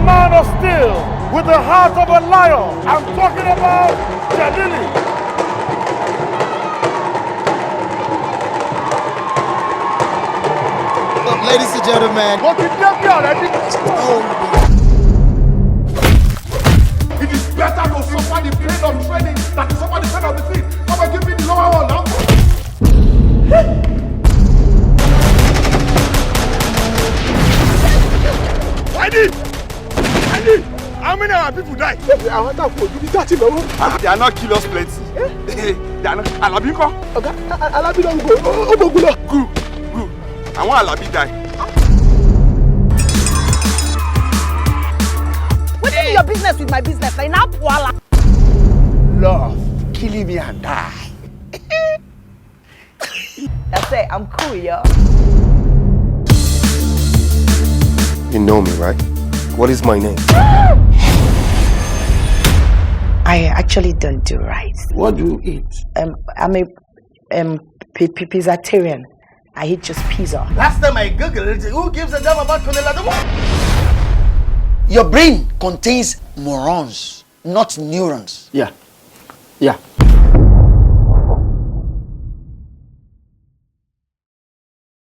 man of steel with the heart of a lion. I'm talking about Jelili. Ladies and gentlemen, What did you get already? It is better to suffer the pain of training than to suffer the pain of defeat. Come and give me the lower one now. I did. How many of our people died? I want to put you 30 They are not kill us plenty. They are not. Alabi ko? Okay, Alabi don't go. Good. I want Alabi die. What is your business with my business? Like now, voila. Love, killing me and die. That's it. I'm cool, yo. You know me, right? What is my name? I actually don't do rice. What do you eat? I'm a pizzatarian. I eat just pizza. Last time I googled, who gives a damn about Konelado? Your brain contains neurons, not neurons. Yeah.